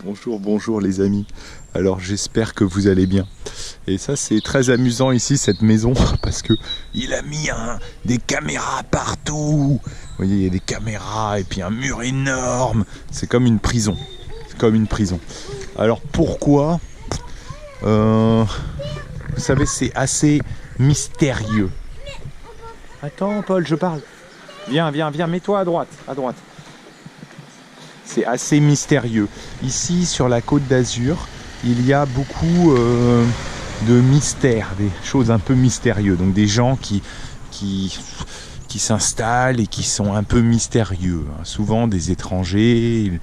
Bonjour, bonjour les amis. Alors j'espère que vous allez bien. Et ça c'est très amusant ici cette maison parce que il a mis des caméras partout. Vous voyez, il y a des caméras et puis un mur énorme. C'est comme une prison. C'est comme une prison. Alors pourquoi vous savez, c'est assez mystérieux. Attends Paul, je parle. Viens, mets-toi à droite, à droite. C'est assez mystérieux. Ici, sur la Côte d'Azur, il y a beaucoup de mystères, des choses un peu mystérieuses. Donc des gens qui s'installent et qui sont un peu mystérieux. Souvent des étrangers,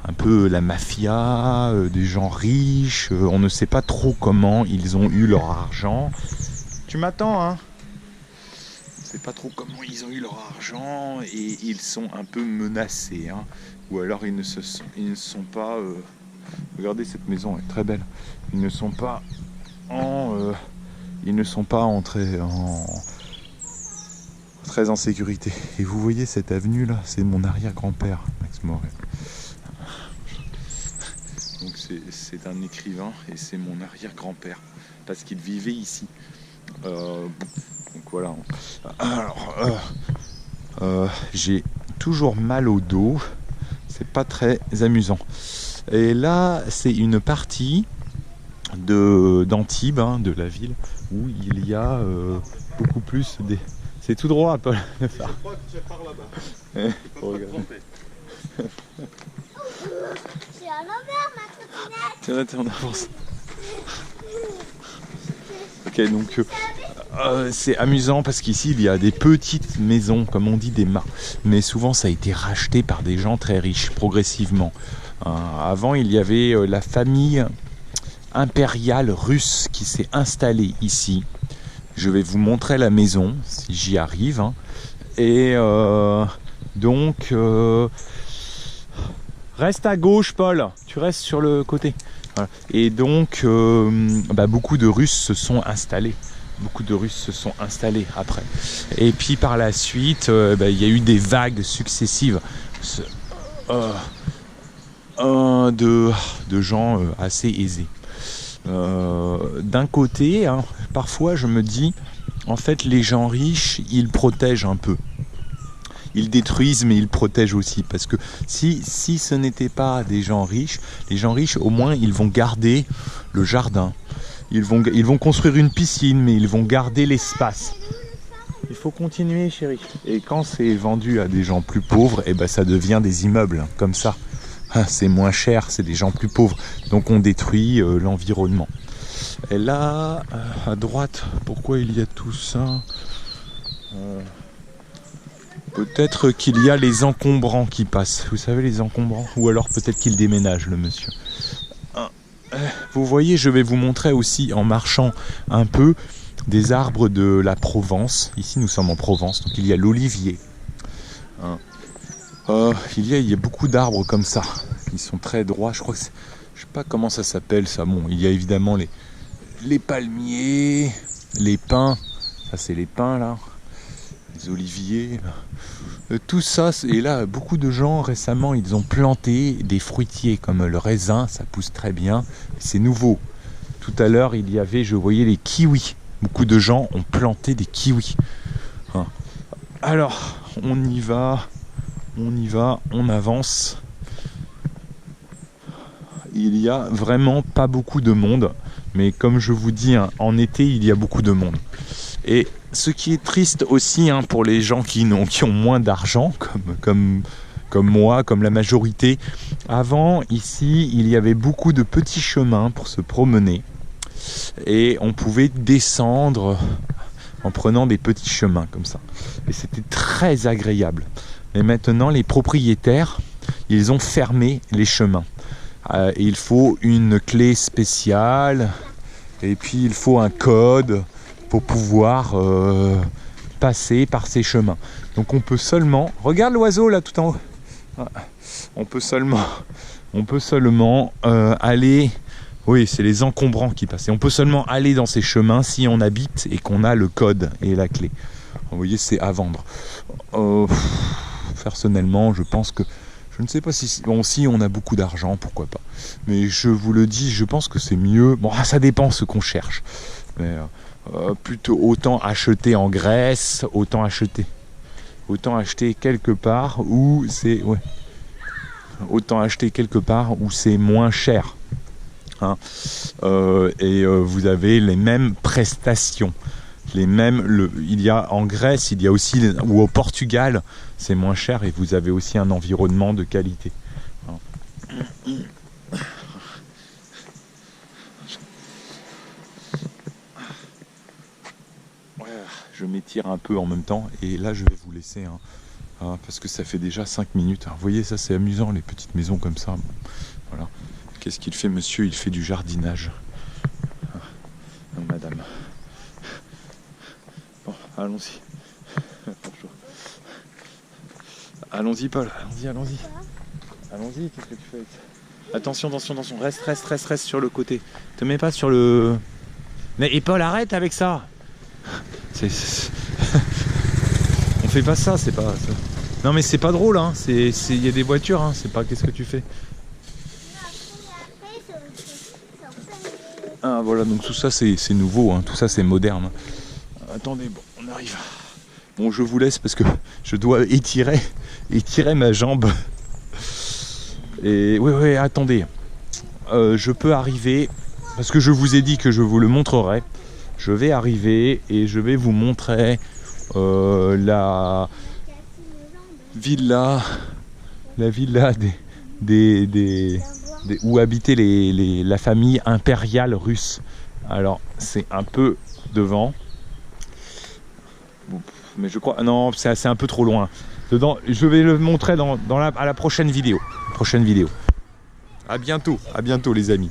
un peu la mafia, des gens riches. On ne sait pas trop comment ils ont eu leur argent. Tu m'attends, hein? On ne sait pas trop comment ils ont eu leur argent et ils sont un peu menacés, hein. Ou alors ils ne sont pas... regardez, cette maison est très belle. Ils ne sont pas entrés très en sécurité. Et vous voyez cette avenue là, c'est mon arrière-grand-père, Max Morel. Donc c'est un écrivain et c'est mon arrière-grand-père parce qu'il vivait ici. Donc voilà. Alors, j'ai toujours mal au dos. C'est pas très amusant. Et là, c'est une partie d'Antibes, hein, de la ville, où il y a beaucoup plus des... C'est tout droit, Paul. Je crois que tu es par là-bas. Faut regarder. C'est à l'envers, ma trottinette. Tiens, on avance. Ok, donc c'est amusant parce qu'ici il y a des petites maisons, comme on dit des mâts, mais souvent ça a été racheté par des gens très riches progressivement. Avant il y avait la famille impériale russe qui s'est installée ici. Je vais vous montrer la maison si j'y arrive, hein. Et donc reste à gauche, Paul, tu restes sur le côté. Voilà. Et donc beaucoup de Russes se sont installés. Beaucoup de Russes se sont installés après. Et puis par la suite, il y a eu des vagues successives de gens assez aisés. D'un côté, hein, parfois je me dis, en fait les gens riches, ils protègent un peu. Ils détruisent mais ils protègent aussi. Parce que si ce n'était pas des gens riches, les gens riches au moins ils vont garder le jardin. Ils vont construire une piscine, mais ils vont garder l'espace. Il faut continuer, chérie. Et quand c'est vendu à des gens plus pauvres, ça devient des immeubles, comme ça. C'est moins cher, c'est des gens plus pauvres. Donc on détruit l'environnement. Et là, à droite, pourquoi il y a tout ça? Peut-être qu'il y a les encombrants qui passent. Vous savez, les encombrants? Ou alors peut-être qu'il déménage, le monsieur. Vous voyez, je vais vous montrer aussi en marchant un peu des arbres de la Provence. Ici nous sommes en Provence, donc il y a l'olivier. Il y a beaucoup d'arbres comme ça, qui sont très droits. Je crois que je sais pas comment ça s'appelle ça. Bon, il y a évidemment les palmiers, les pins. Ça c'est les pins là, les oliviers. Tout ça, et là, beaucoup de gens récemment, ils ont planté des fruitiers comme le raisin, ça pousse très bien, c'est nouveau. Tout à l'heure, je voyais les kiwis. Beaucoup de gens ont planté des kiwis. Alors, on y va, on avance. Il y a vraiment pas beaucoup de monde, mais comme je vous dis, hein, en été, il y a beaucoup de monde. Et ce qui est triste aussi, hein, pour les gens qui ont moins d'argent, comme moi, comme la majorité, avant, ici, il y avait beaucoup de petits chemins pour se promener. Et on pouvait descendre en prenant des petits chemins comme ça. Et c'était très agréable. Mais maintenant, les propriétaires, ils ont fermé les chemins. Il faut une clé spéciale, et puis il faut un code pour pouvoir passer par ces chemins. Donc on peut seulement... Regarde l'oiseau là tout en haut. On peut seulement aller... Oui, c'est les encombrants qui passent. Et on peut seulement aller dans ces chemins si on habite et qu'on a le code et la clé. Vous voyez, c'est à vendre. Personnellement, je pense que Je ne sais pas si... Bon, si on a beaucoup d'argent, pourquoi pas. Mais je vous le dis, je pense que c'est mieux... Bon, ça dépend ce qu'on cherche. Mais plutôt autant acheter en Grèce, autant acheter quelque part où c'est... Ouais. Autant acheter quelque part où c'est moins cher. Hein. Vous avez les mêmes prestations. Il y a en Grèce, il y a aussi, ou au Portugal, c'est moins cher et vous avez aussi un environnement de qualité. Je m'étire un peu en même temps et là je vais vous laisser parce que ça fait déjà 5 minutes. Vous voyez, ça c'est amusant, les petites maisons comme ça. Voilà. Qu'est-ce qu'il fait, monsieur? Il fait du jardinage. Non, madame. Bon, allons-y. Bonjour. Allons-y, Paul. Allons-y. Allons-y, qu'est-ce que tu fais? Attention. Reste sur le côté. Te mets pas sur le... Mais, et Paul, arrête avec ça. On fait pas ça, c'est pas... Non mais c'est pas drôle, hein. Il y a des voitures, hein. C'est pas... Qu'est-ce que tu fais? Ah voilà, donc tout ça c'est nouveau, hein. Tout ça c'est moderne. Attendez, bon, on arrive. Bon, je vous laisse parce que je dois étirer ma jambe. Et oui, attendez. Je peux arriver, parce que je vous ai dit que je vous le montrerai. Je vais arriver et je vais vous montrer la villa où habitait la famille impériale russe. Alors c'est un peu devant, mais je crois non, c'est un peu trop loin. Dedans, je vais le montrer à la prochaine vidéo. À bientôt les amis.